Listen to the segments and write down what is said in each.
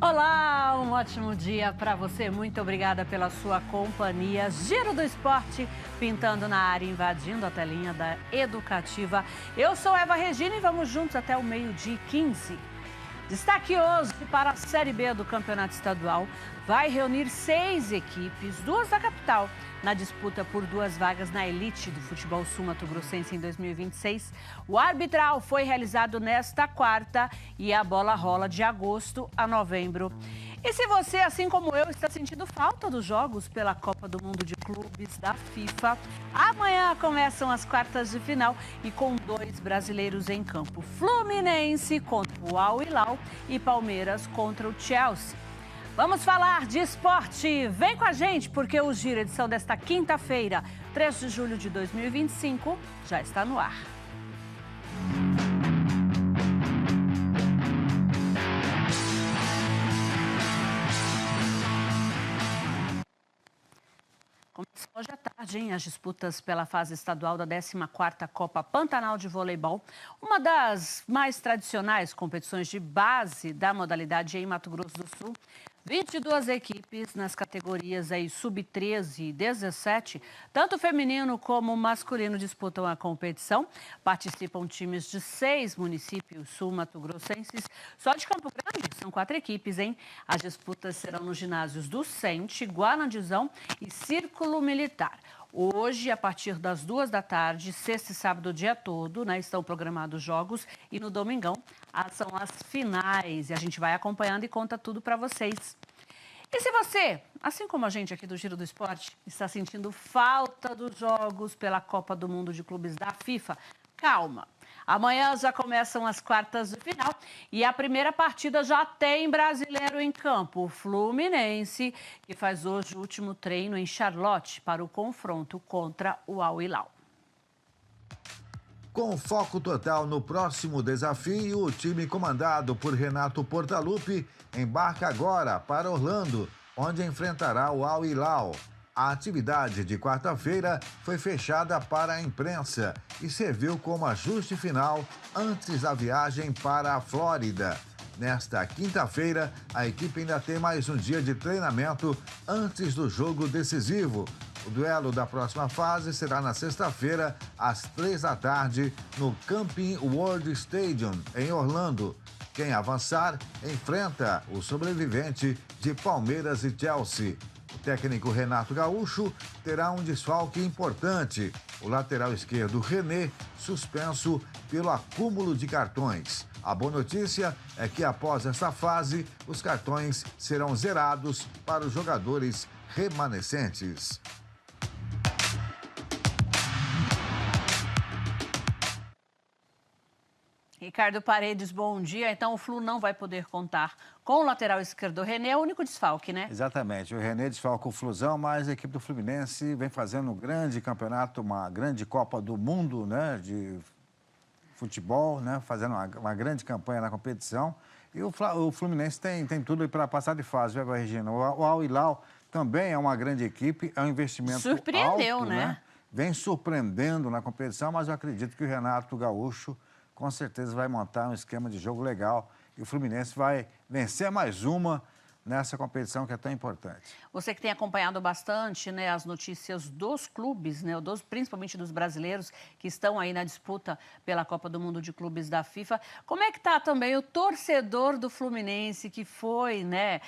Olá, um ótimo dia para você. Muito obrigada pela sua companhia. Giro do Esporte, pintando na área, invadindo a telinha da Educativa. Eu sou Eva Regina e vamos juntos até o 12h15. Destaque hoje para a Série B do Campeonato Estadual. Vai reunir 6 equipes, 2 da capital, na disputa por 2 vagas na elite do futebol sul-mato-grossense em 2026. O arbitral foi realizado nesta quarta e a bola rola de agosto a novembro. E se você, assim como eu, está sentindo falta dos jogos pela Copa do Mundo de Clubes da FIFA, amanhã começam as quartas de final e com 2 brasileiros em campo. Fluminense contra o Al Hilal e Palmeiras contra o Chelsea. Vamos falar de esporte. Vem com a gente, porque o Giro, edição desta quinta-feira, 3 de julho de 2025, já está no ar. Começou hoje à tarde, hein, as disputas pela fase estadual da 14ª Copa Pantanal de Voleibol, uma das mais tradicionais competições de base da modalidade em Mato Grosso do Sul. 22 equipes nas categorias aí sub-13 e 17, tanto feminino como masculino disputam a competição. Participam times de 6 municípios sul-mato-grossenses. Só de Campo Grande são 4 equipes, hein? As disputas serão nos ginásios do Sente, Guanandizão e Círculo Militar. Hoje, a partir das 2 da tarde, sexta e sábado o dia todo, né, estão programados jogos e no domingão são as finais. E a gente vai acompanhando e conta tudo para vocês. E se você, assim como a gente aqui do Giro do Esporte, está sentindo falta dos jogos pela Copa do Mundo de Clubes da FIFA, calma. Amanhã já começam as quartas de final e a primeira partida já tem brasileiro em campo. O Fluminense, que faz hoje o último treino em Charlotte para o confronto contra o Al Hilal. Com foco total no próximo desafio, o time comandado por Renato Portaluppi embarca agora para Orlando, onde enfrentará o Al Hilal. A atividade de quarta-feira foi fechada para a imprensa e serviu como ajuste final antes da viagem para a Flórida. Nesta quinta-feira, a equipe ainda tem mais um dia de treinamento antes do jogo decisivo. O duelo da próxima fase será na sexta-feira, às 3 da tarde, no Camping World Stadium, em Orlando. Quem avançar enfrenta o sobrevivente de Palmeiras e Chelsea. O técnico Renato Gaúcho terá um desfalque importante. O lateral esquerdo René, suspenso pelo acúmulo de cartões. A boa notícia é que após essa fase, os cartões serão zerados para os jogadores remanescentes. Ricardo Paredes, bom dia. Então o Flu não vai poder contar com o lateral esquerdo René, é o único desfalque, né? Exatamente. O René desfalca o Flusão, mas a equipe do Fluminense vem fazendo um grande campeonato, uma grande Copa do Mundo, né, de futebol, né, fazendo uma grande campanha na competição. E o Fluminense tem tudo para passar de fase, viu, Regina? O Al Hilal também é uma grande equipe, é um investimento surpreendeu, alto, né? Vem surpreendendo na competição, mas eu acredito que o Renato Gaúcho com certeza vai montar um esquema de jogo legal e o Fluminense vai vencer mais uma nessa competição que é tão importante. Você que tem acompanhado bastante, né, as notícias dos clubes, né, principalmente dos brasileiros que estão aí na disputa pela Copa do Mundo de Clubes da FIFA, como é que está também o torcedor do Fluminense que foi, né,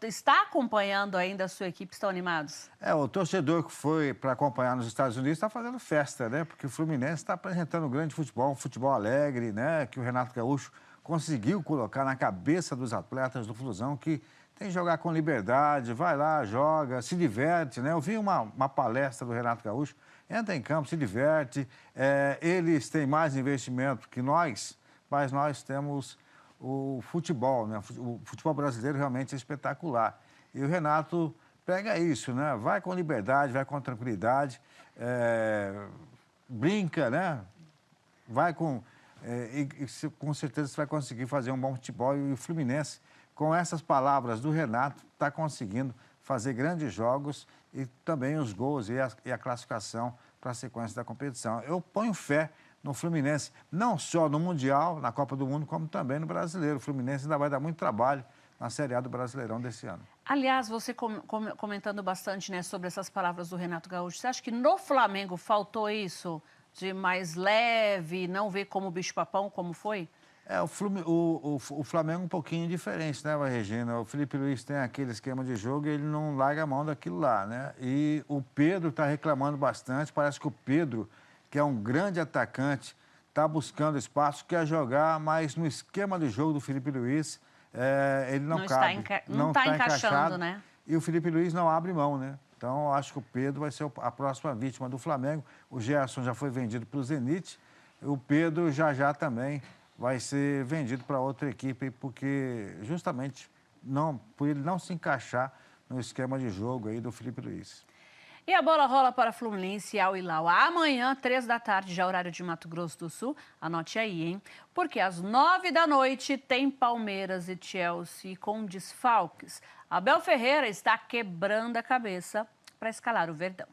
está acompanhando ainda a sua equipe, estão animados? O torcedor que foi para acompanhar nos Estados Unidos está fazendo festa, né, porque o Fluminense está apresentando um grande futebol, um futebol alegre, né, que o Renato Gaúcho conseguiu colocar na cabeça dos atletas do Flusão que tem que jogar com liberdade, vai lá, joga, se diverte, né? Eu vi uma palestra do Renato Gaúcho, entra em campo, se diverte, eles têm mais investimento que nós, mas nós temos o futebol, né? O futebol brasileiro realmente é espetacular. E o Renato pega isso, né? Vai com liberdade, vai com tranquilidade, brinca, né? Vai com... com certeza você vai conseguir fazer um bom futebol e o Fluminense, com essas palavras do Renato, está conseguindo fazer grandes jogos e também os gols e a classificação para a sequência da competição. Eu ponho fé no Fluminense, não só no Mundial, na Copa do Mundo, como também no Brasileiro. O Fluminense ainda vai dar muito trabalho na Série A do Brasileirão desse ano. Aliás, você comentando bastante, né, sobre essas palavras do Renato Gaúcho, você acha que no Flamengo faltou isso de mais leve, não ver como bicho-papão, como foi? O Flamengo um pouquinho diferente, né, Regina? O Felipe Luiz tem aquele esquema de jogo e ele não larga a mão daquilo lá, né? E o Pedro está reclamando bastante. Parece que o Pedro, que é um grande atacante, está buscando espaço, quer jogar, mas no esquema de jogo do Felipe Luiz, ele não cabe. Não está encaixando, né? E o Felipe Luiz não abre mão, né? Então, eu acho que o Pedro vai ser a próxima vítima do Flamengo. O Gerson já foi vendido para o Zenit. O Pedro já também vai ser vendido para outra equipe, porque justamente por ele não se encaixar no esquema de jogo aí do Felipe Luiz. E a bola rola para Fluminense e Al Hilal. Amanhã, 3 da tarde, já horário de Mato Grosso do Sul. Anote aí, hein? Porque às 9 da noite tem Palmeiras e Chelsea com desfalques. Abel Ferreira está quebrando a cabeça para escalar o Verdão.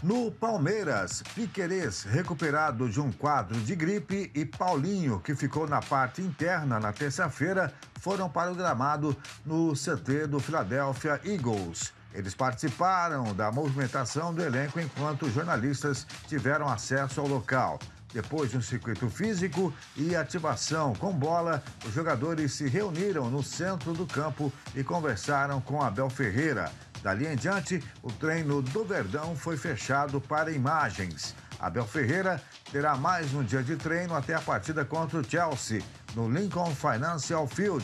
No Palmeiras, Piquerez, recuperado de um quadro de gripe, e Paulinho, que ficou na parte interna na terça-feira, foram para o gramado no CT do Philadelphia Eagles. Eles participaram da movimentação do elenco enquanto jornalistas tiveram acesso ao local. Depois de um circuito físico e ativação com bola, os jogadores se reuniram no centro do campo e conversaram com Abel Ferreira. Dali em diante, o treino do Verdão foi fechado para imagens. Abel Ferreira terá mais um dia de treino até a partida contra o Chelsea, no Lincoln Financial Field.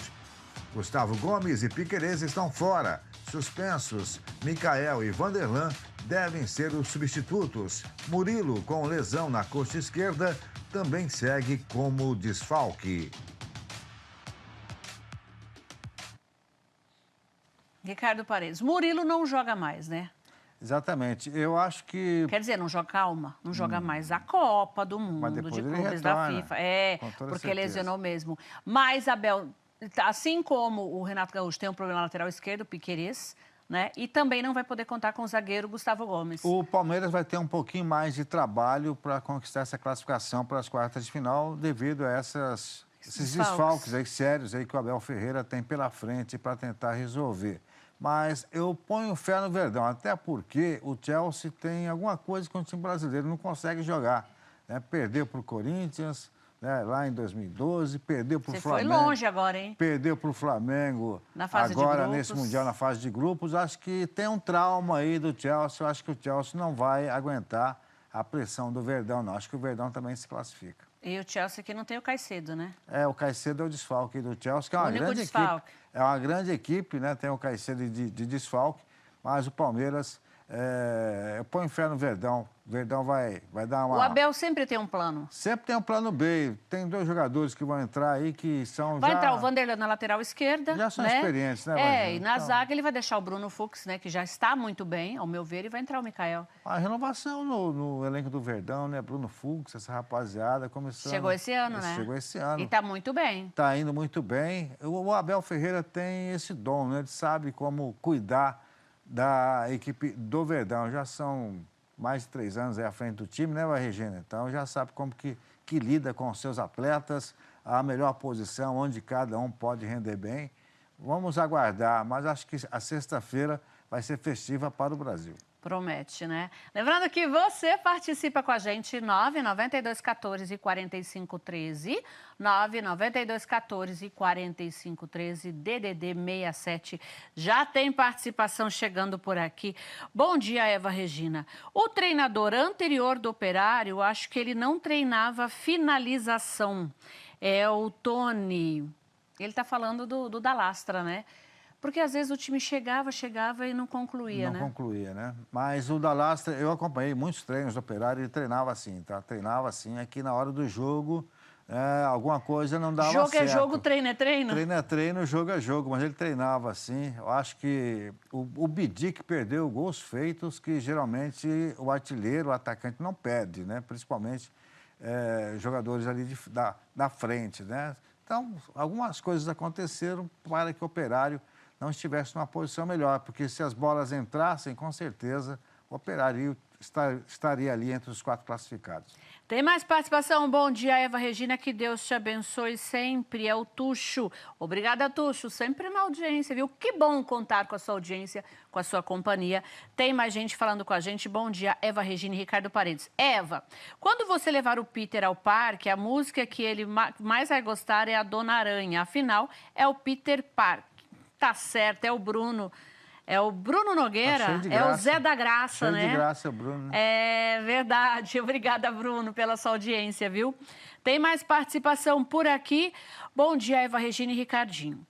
Gustavo Gomes e Piquerez estão fora. Suspensos, Michael e Vanderlan devem ser os substitutos. Murilo, com lesão na coxa esquerda, também segue como desfalque. Ricardo Paredes, Murilo não joga mais, né? Exatamente. Eu acho que... Quer dizer, não joga mais a Copa do Mundo de Clubes da FIFA. Porque certeza. lesionou mesmo. Mas, Abel, assim como o Renato Gaúcho tem um problema lateral esquerdo, o Piquerez, né? E também não vai poder contar com o zagueiro Gustavo Gomes. O Palmeiras vai ter um pouquinho mais de trabalho para conquistar essa classificação para as quartas de final, devido a esses desfalques aí, sérios aí que o Abel Ferreira tem pela frente para tentar resolver. Mas eu ponho fé no Verdão, até porque o Chelsea tem alguma coisa que o time brasileiro não consegue jogar, né? Perdeu para o Corinthians, né, lá em 2012, perdeu para o Flamengo. Você foi longe agora, hein? Perdeu para o Flamengo na fase agora, de grupos. nesse Mundial, na fase de grupos. Acho que tem um trauma aí do Chelsea. Eu acho que o Chelsea não vai aguentar a pressão do Verdão, não. Acho que o Verdão também se classifica. E o Chelsea que não tem o Caicedo, né? O Caicedo é o desfalque do Chelsea, que é uma grande equipe. É uma grande equipe, né? Tem o Caicedo de desfalque, mas o Palmeiras, eu ponho fé no Verdão. O Verdão vai dar uma... O Abel sempre tem um plano. Sempre tem um plano B. Tem 2 jogadores que vão entrar aí que são Vai entrar o Vanderlan na lateral esquerda. Já são né? experientes, né? E na zaga ele vai deixar o Bruno Fux, né? Que já está muito bem, ao meu ver, e vai entrar o Michael. A renovação no elenco do Verdão, né? Bruno Fux, essa rapaziada começando... Chegou esse ano, né? Chegou esse ano. E está muito bem. Está indo muito bem. O Abel Ferreira tem esse dom, né? Ele sabe como cuidar da equipe do Verdão. Já são mais de 3 anos aí à frente do time, né, Regina? Então, já sabe como que lida com os seus atletas, a melhor posição, onde cada um pode render bem. Vamos aguardar, mas acho que a sexta-feira vai ser festiva para o Brasil. Promete, né? Lembrando que você participa com a gente, 99214-4513, 99214-4513, DDD 67. Já tem participação chegando por aqui. Bom dia, Eva Regina. O treinador anterior do Operário, acho que ele não treinava finalização. É o Tony. Ele está falando do Dalastra, né? Porque, às vezes, o time chegava e não concluía, né? Não concluía, né? Mas o Dalastra, eu acompanhei muitos treinos do Operário e ele treinava assim, tá? Treinava assim, aqui na hora do jogo, alguma coisa não dava certo. Jogo é jogo, treino é treino? Treino é treino, jogo é jogo, mas ele treinava assim. Eu acho que o Bidic perdeu gols feitos que, geralmente, o artilheiro, o atacante não perde, né? Principalmente jogadores ali da frente, né? Então, algumas coisas aconteceram para que o Operário não estivesse numa posição melhor, porque se as bolas entrassem, com certeza, o Operário estaria ali entre os 4 classificados. Tem mais participação. Bom dia, Eva Regina, que Deus te abençoe sempre. É o Tuxo. Obrigada, Tuxo, sempre na audiência, viu? Que bom contar com a sua audiência, com a sua companhia. Tem mais gente falando com a gente. Bom dia, Eva Regina e Ricardo Paredes. Eva, quando você levar o Peter ao parque, a música que ele mais vai gostar é a Dona Aranha. Afinal, é o Peter Park. Tá certo, é o Bruno. É o Bruno Nogueira, é o Zé da Graça, né? Cheio de graça, Bruno. É verdade. Obrigada, Bruno, pela sua audiência, viu? Tem mais participação por aqui. Bom dia, Eva Regina e Ricardinho.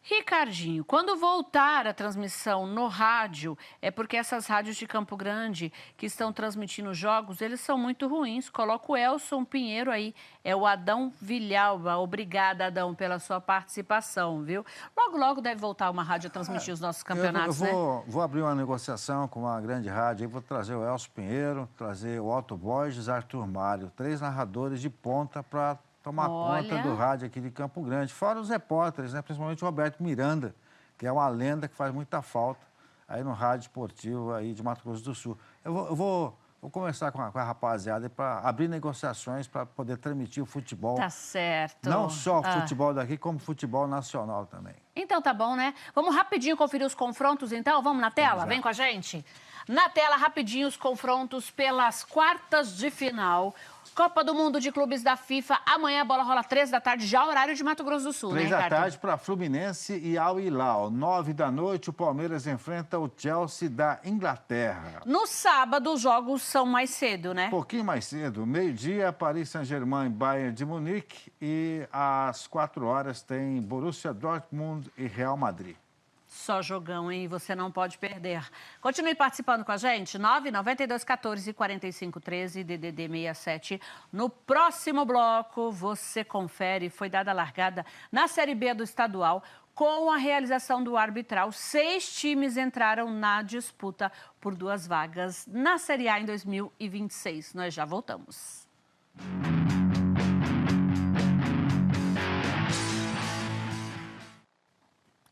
Ricardinho, quando voltar a transmissão no rádio, é porque essas rádios de Campo Grande que estão transmitindo jogos, eles são muito ruins. Coloca o Elson Pinheiro aí, é o Adão Vilhalba. Obrigada, Adão, pela sua participação, viu? Logo, logo deve voltar uma rádio a transmitir os nossos campeonatos, vou abrir uma negociação com uma grande rádio, vou trazer o Elson Pinheiro, trazer o Otto Borges, Arthur Mário, 3 narradores de ponta para tomar conta do rádio aqui de Campo Grande. Fora os repórteres, né? Principalmente o Roberto Miranda, que é uma lenda que faz muita falta aí no rádio esportivo aí de Mato Grosso do Sul. Eu vou conversar com a rapaziada para abrir negociações para poder transmitir o futebol. Tá certo. Não só o futebol daqui, como futebol nacional também. Então tá bom, né? Vamos rapidinho conferir os confrontos, então? Vamos na tela? Vem com a gente. Na tela, rapidinho, os confrontos pelas quartas de final. Copa do Mundo de Clubes da FIFA. Amanhã a bola rola 3 da tarde, já horário de Mato Grosso do Sul, 3 né, da tarde para Fluminense e Al Hilal. 9 da noite, o Palmeiras enfrenta o Chelsea da Inglaterra. No sábado, os jogos são mais cedo, né? Um pouquinho mais cedo. Meio-dia, Paris Saint-Germain e Bayern de Munique. E às 4 horas tem Borussia Dortmund e Real Madrid. Só jogão, hein? Você não pode perder. Continue participando com a gente. 99214-4513, DDD 67. No próximo bloco, você confere. Foi dada a largada na Série B do estadual. Com a realização do arbitral, 6 times entraram na disputa por 2 vagas na Série A em 2026. Nós já voltamos.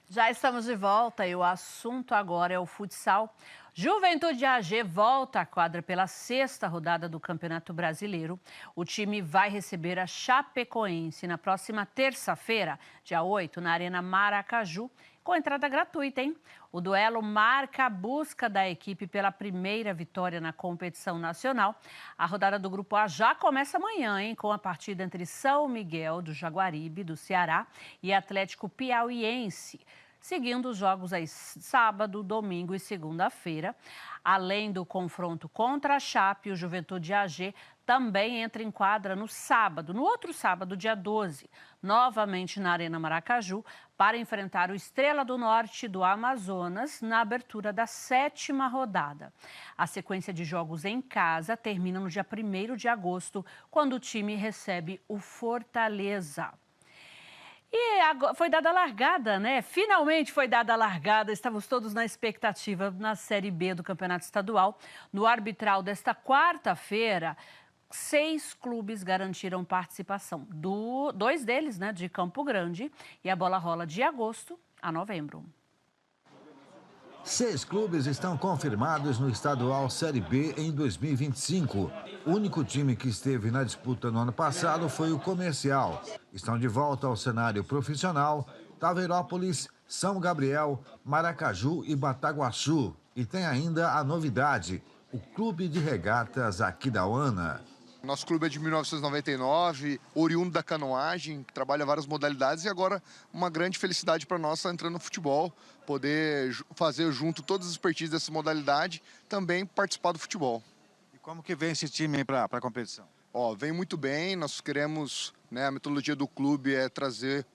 Já estamos de volta e o assunto agora é o futsal. Juventude AG volta à quadra pela 6ª rodada do Campeonato Brasileiro. O time vai receber a Chapecoense na próxima terça-feira, dia 8, na Arena Maracaju, com entrada gratuita, hein? O duelo marca a busca da equipe pela primeira vitória na competição nacional. A rodada do Grupo A já começa amanhã, hein? Com a partida entre São Miguel do Jaguaribe, do Ceará, e Atlético Piauiense, seguindo os jogos aí sábado, domingo e segunda-feira. Além do confronto contra a Chape, o Juventude AG também entra em quadra no sábado, no outro sábado, dia 12, novamente na Arena Maracaju, para enfrentar o Estrela do Norte do Amazonas na abertura da 7ª rodada. A sequência de jogos em casa termina no dia 1º de agosto, quando o time recebe o Fortaleza. E agora foi dada a largada, né? Finalmente foi dada a largada. Estávamos todos na expectativa na Série B do Campeonato Estadual. No arbitral desta quarta-feira, 6 clubes garantiram participação. 2 deles, né, de Campo Grande. E a bola rola de agosto a novembro. 6 clubes estão confirmados no estadual Série B em 2025. O único time que esteve na disputa no ano passado foi o Comercial. Estão de volta ao cenário profissional Taveirópolis, São Gabriel, Maracaju e Bataguaçu. E tem ainda a novidade, o Clube de Regatas Aquidauana. Nosso clube é de 1999, oriundo da canoagem, trabalha várias modalidades e agora uma grande felicidade para nós entrando no futebol, poder fazer junto todas as expertises dessa modalidade, também participar do futebol. E como que vem esse time para a competição? Vem muito bem, nós queremos, né, a metodologia do clube é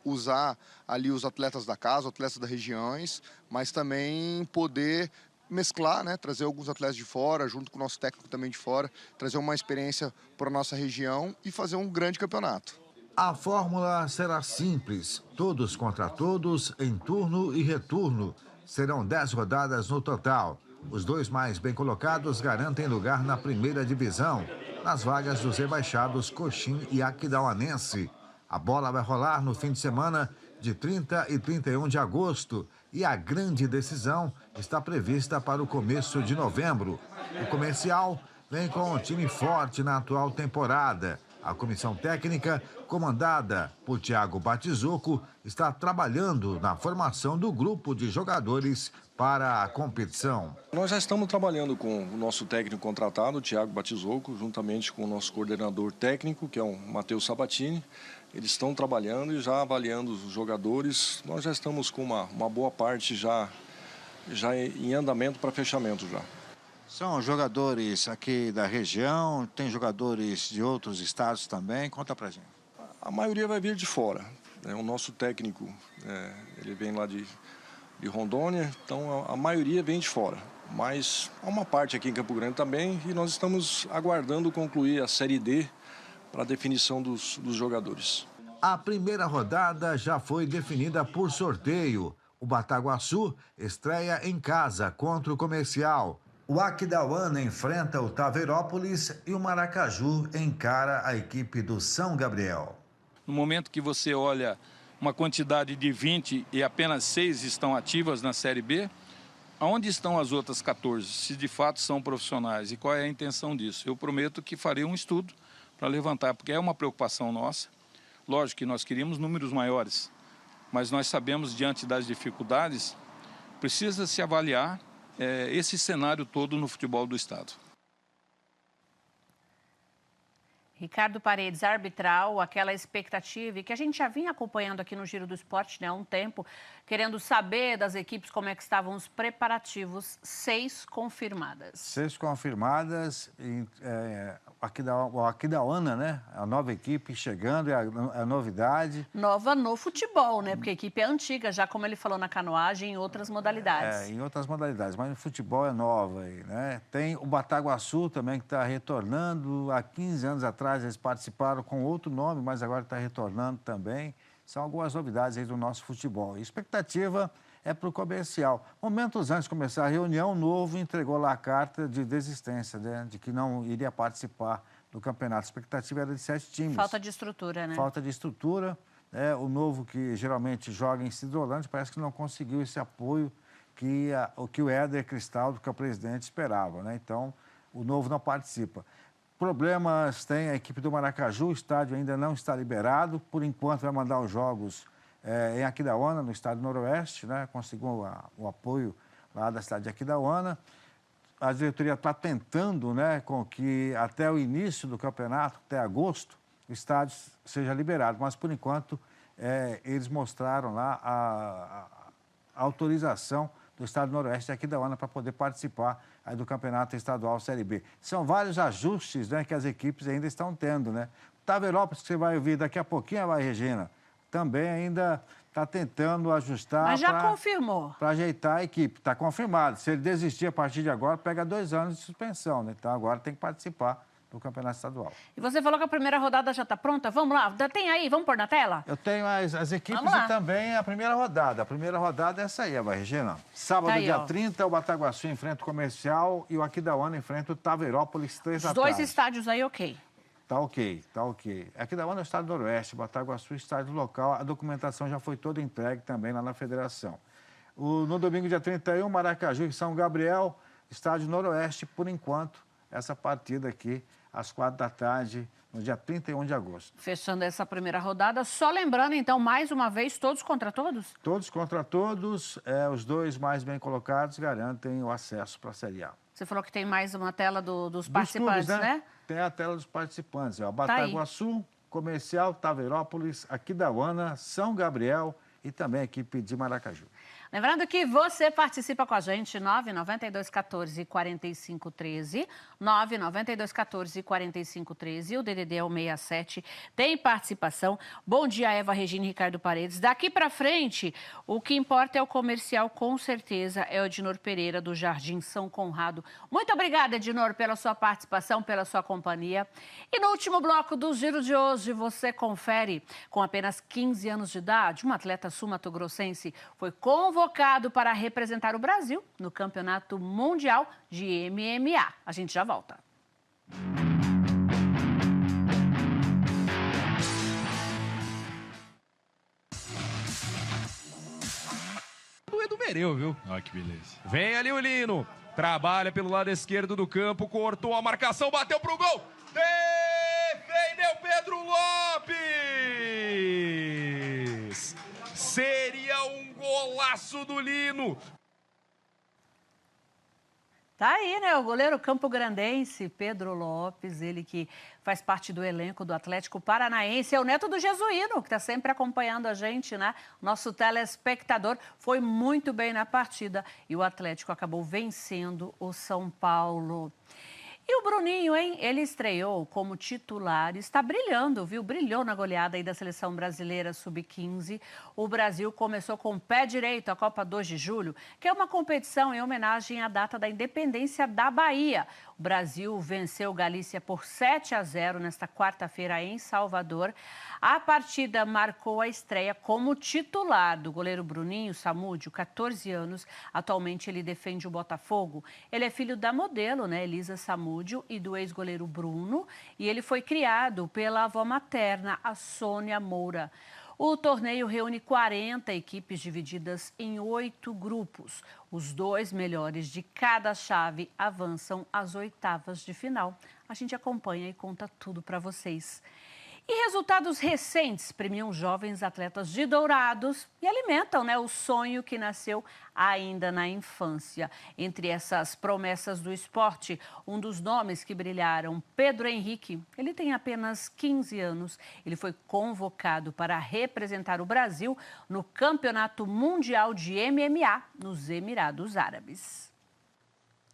usar ali os atletas da casa, atletas das regiões, mas também poder mesclar, né, trazer alguns atletas de fora, junto com o nosso técnico também de fora, trazer uma experiência para a nossa região e fazer um grande campeonato. A fórmula será simples, todos contra todos, em turno e retorno. Serão 10 rodadas no total. Os 2 mais bem colocados garantem lugar na primeira divisão, nas vagas dos rebaixados Coxim e Aquidauanense. A bola vai rolar no fim de semana de 30 e 31 de agosto, e a grande decisão está prevista para o começo de novembro. O Comercial vem com um time forte na atual temporada. A comissão técnica, comandada por Thiago Batizucco, está trabalhando na formação do grupo de jogadores para a competição. Nós já estamos trabalhando com o nosso técnico contratado, o Thiago Batizucco, juntamente com o nosso coordenador técnico, que é o Matheus Sabatini. Eles estão trabalhando e já avaliando os jogadores. Nós já estamos com uma boa parte já em andamento para fechamento já. São jogadores aqui da região, tem jogadores de outros estados também. Conta pra gente. A maioria vai vir de fora. O nosso técnico, ele vem lá de Rondônia, então a maioria vem de fora. Mas há uma parte aqui em Campo Grande também e nós estamos aguardando concluir a Série D para a definição dos jogadores. A primeira rodada já foi definida por sorteio. O Bataguaçu estreia em casa contra o Comercial. O Aquidauana enfrenta o Taveirópolis e o Maracaju encara a equipe do São Gabriel. No momento que você olha uma quantidade de 20 e apenas 6 estão ativas na Série B, aonde estão as outras 14, se de fato são profissionais e qual é a intenção disso? Eu prometo que farei um estudo para levantar, porque é uma preocupação nossa. Lógico que nós queríamos números maiores, mas nós sabemos, diante das dificuldades, precisa se avaliar esse cenário todo no futebol do estado. Ricardo Paredes, arbitral, aquela expectativa e que a gente já vinha acompanhando aqui no Giro do Esporte, né, há um tempo, querendo saber das equipes como é que estavam os preparativos. 6 confirmadas. 6 confirmadas, o Aquidauana, né? A nova equipe chegando, é a novidade. Nova no futebol, né? Porque a equipe é antiga, já como ele falou na canoagem, em outras modalidades. Em outras modalidades, mas no futebol é nova aí, né? Tem o Bataguaçu também que está retornando. Há 15 anos atrás eles participaram com outro nome, mas agora está retornando também. São algumas novidades aí do nosso futebol. A expectativa é para o Comercial. Momentos antes de começar a reunião, o Novo entregou lá a carta de desistência, né? De que não iria participar do campeonato. A expectativa era de 7 times. Falta de estrutura, né? Falta de estrutura. O Novo, que geralmente joga em Cidrolândia, parece que não conseguiu esse apoio que o Éder Cristaldo, que é o presidente, esperava, né? Então, o Novo não participa. Problemas tem a equipe do Maracaju, o estádio ainda não está liberado. Por enquanto, vai mandar os jogos em Aquidauana, no estádio Noroeste, né? Conseguiu o apoio lá da cidade de Aquidauana. A diretoria está tentando, né, com que até o início do campeonato, até agosto, o estádio seja liberado. Mas, por enquanto, eles mostraram lá a autorização do estado Noroeste de Aquidauana para poder participar aí do campeonato estadual Série B. São vários ajustes, né, que as equipes ainda estão tendo, né? Taveirópolis, que você vai ouvir daqui a pouquinho, vai, Regina, também ainda está tentando ajustar. Mas já confirmou. Para ajeitar a equipe. Está confirmado. Se ele desistir a partir de agora, pega 2 anos de suspensão, né? Então agora tem que participar do campeonato estadual. E você falou que a primeira rodada já está pronta? Vamos lá, tem aí, vamos pôr na tela? Eu tenho as equipes e também a primeira rodada. A primeira rodada é essa aí, vai, Regina. Sábado, aí, dia 30, o Bataguaçu enfrenta o Comercial e o Aquidauana enfrenta o Taveirópolis, 3 da tarde. Os 2 estádios aí, ok. Tá ok. Aquidauana é o estado do Noroeste, Bataguaçu, estádio local. A documentação já foi toda entregue também lá na federação. No domingo, dia 31, Maracaju e São Gabriel, estádio Noroeste, por enquanto, essa partida aqui, às 4 da tarde, no dia 31 de agosto. Fechando essa primeira rodada, só lembrando, então, mais uma vez, todos contra todos? Todos contra todos, os 2 mais bem colocados garantem o acesso para a Série A. Você falou que tem mais uma tela dos participantes, clubes, né? Tem a tela dos participantes. Bataguaçu, Comercial, Taveirópolis, Aquidauana, São Gabriel e também a equipe de Maracaju. Lembrando que você participa com a gente, 99214-4513, 99214-4513, o DDD é o 67, tem participação. Bom dia, Eva Regina e Ricardo Paredes. Daqui para frente, o que importa é o Comercial, com certeza, é o Ednor Pereira, do Jardim São Conrado. Muito obrigada, Ednor, pela sua participação, pela sua companhia. E no último bloco do Giro de hoje, você confere, com apenas 15 anos de idade, uma atleta sul-mato-grossense foi convocado para representar o Brasil no Campeonato Mundial de MMA. A gente já volta. Terereu, viu? Olha que beleza. Vem ali o Lino. Trabalha pelo lado esquerdo do campo, cortou a marcação, bateu pro gol. Defendeu Pedro Lopes. Seria um golaço do Lino. Tá aí, né? O goleiro campograndense, Pedro Lopes, ele que faz parte do elenco do Atlético Paranaense. É o neto do Jesuíno, que está sempre acompanhando a gente, né? Nosso telespectador foi muito bem na partida e o Atlético acabou vencendo o São Paulo. E o Bruninho, hein? Ele estreou como titular, está brilhando, viu? Brilhou na goleada aí da Seleção Brasileira Sub-15. O Brasil começou com o pé direito a Copa 2 de Julho, que é uma competição em homenagem à data da independência da Bahia. O Brasil venceu Galícia por 7-0 nesta quarta-feira em Salvador. A partida marcou a estreia como titular do goleiro Bruninho Samúdio, 14 anos. Atualmente ele defende o Botafogo. Ele é filho da modelo, né, Elisa Samúdio, e do ex-goleiro Bruno. E ele foi criado pela avó materna, a Sônia Moura. O torneio reúne 40 equipes divididas em 8 grupos. Os 2 melhores de cada chave avançam às oitavas de final. A gente acompanha e conta tudo para vocês. E resultados recentes premiam jovens atletas de Dourados e alimentam, né, o sonho que nasceu ainda na infância. Entre essas promessas do esporte, um dos nomes que brilharam, Pedro Henrique. Ele tem apenas 15 anos. Ele foi convocado para representar o Brasil no Campeonato Mundial de MMA nos Emirados Árabes.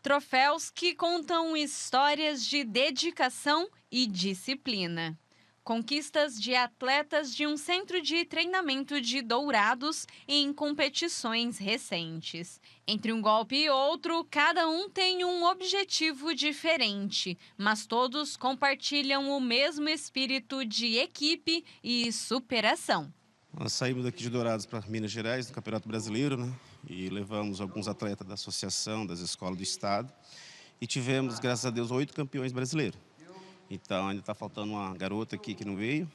Troféus que contam histórias de dedicação e disciplina. Conquistas de atletas de um centro de treinamento de Dourados em competições recentes. Entre um golpe e outro, cada um tem um objetivo diferente, mas todos compartilham o mesmo espírito de equipe e superação. Nós saímos daqui de Dourados para Minas Gerais, no Campeonato Brasileiro, né? E levamos alguns atletas da associação, das escolas do estado. E tivemos, graças a Deus, 8 campeões brasileiros. Então, ainda está faltando uma garota aqui que não veio.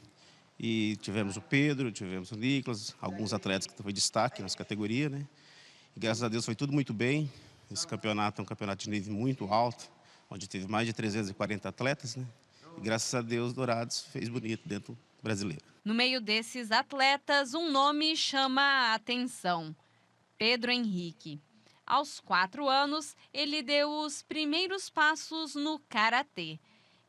E tivemos o Pedro, tivemos o Nicolas, alguns atletas que foi destaque nas categorias, né? E graças a Deus foi tudo muito bem. Esse campeonato é um campeonato de nível muito alto, onde teve mais de 340 atletas, né? E graças a Deus, Dourados fez bonito dentro do brasileiro. No meio desses atletas, um nome chama a atenção: Pedro Henrique. Aos 4 anos, ele deu os primeiros passos no karatê.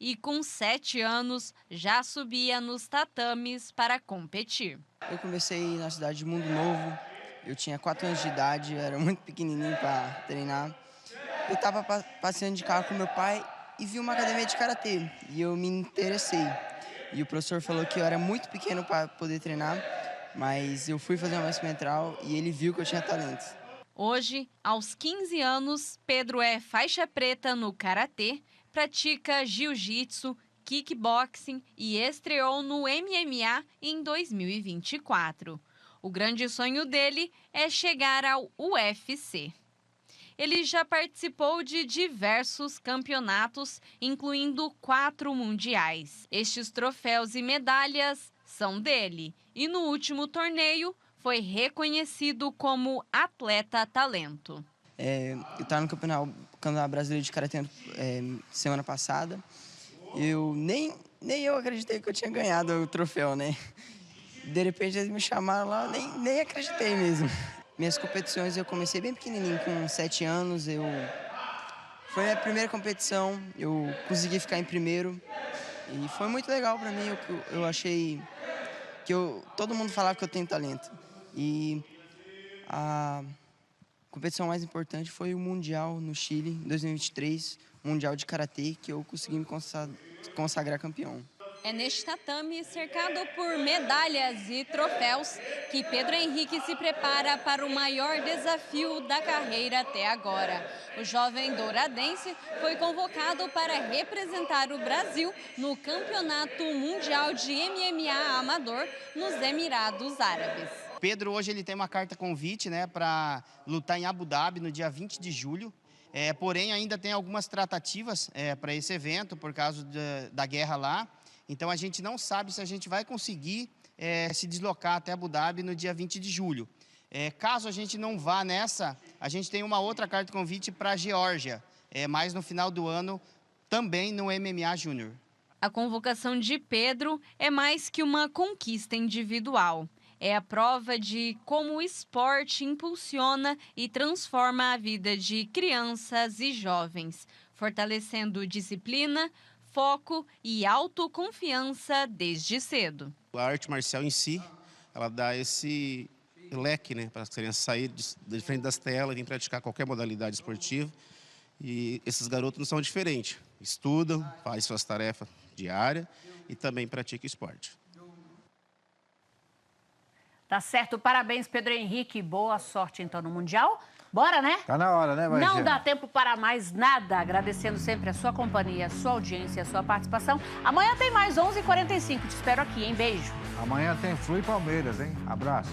E com 7 anos, já subia nos tatames para competir. Eu comecei na cidade de Mundo Novo, eu tinha 4 anos de idade, eu era muito pequenininho para treinar. Eu estava passeando de carro com meu pai e vi uma academia de karatê e eu me interessei. E o professor falou que eu era muito pequeno para poder treinar, mas eu fui fazer uma experimental e ele viu que eu tinha talento. Hoje, aos 15 anos, Pedro é faixa preta no karatê, pratica jiu-jitsu, kickboxing e estreou no MMA em 2024. O grande sonho dele é chegar ao UFC. Ele já participou de diversos campeonatos, incluindo 4 mundiais. Estes troféus e medalhas são dele. E no último torneio, foi reconhecido como atleta talento. Eu estava no Campeonato Brasileiro de Karatê semana passada. Nem eu acreditei que eu tinha ganhado o troféu, né? De repente eles me chamaram lá, nem acreditei mesmo. Minhas competições eu comecei bem pequenininho, com 7 anos. Foi a minha primeira competição, eu consegui ficar em primeiro. E foi muito legal para mim, eu achei que todo mundo falava que eu tenho talento. E a competição mais importante foi o Mundial no Chile, em 2023, Mundial de Karatê, que eu consegui me consagrar campeão. É neste tatame, cercado por medalhas e troféus, que Pedro Henrique se prepara para o maior desafio da carreira até agora. O jovem douradense foi convocado para representar o Brasil no Campeonato Mundial de MMA Amador nos Emirados Árabes. Pedro hoje ele tem uma carta convite, né, para lutar em Abu Dhabi no dia 20 de julho. Porém, ainda tem algumas tratativas para esse evento por causa da guerra lá. Então, a gente não sabe se a gente vai conseguir se deslocar até Abu Dhabi no dia 20 de julho. Caso a gente não vá nessa, a gente tem uma outra carta de convite para a Geórgia, mais no final do ano, também no MMA Júnior. A convocação de Pedro é mais que uma conquista individual. É a prova de como o esporte impulsiona e transforma a vida de crianças e jovens, fortalecendo disciplina, foco e autoconfiança desde cedo. A arte marcial em si, ela dá esse leque, né, para as crianças saírem de frente das telas e vir praticar qualquer modalidade esportiva. E esses garotos não são diferentes. Estudam, fazem suas tarefas diárias e também praticam esporte. Tá certo, parabéns, Pedro Henrique. Boa sorte, então, no Mundial. Bora, né? Tá na hora, né, Marisa? Não dá tempo para mais nada. Agradecendo sempre a sua companhia, a sua audiência, a sua participação. Amanhã tem mais 11h45. Te espero aqui, hein? Beijo. Amanhã tem Flu e Palmeiras, hein? Abraço.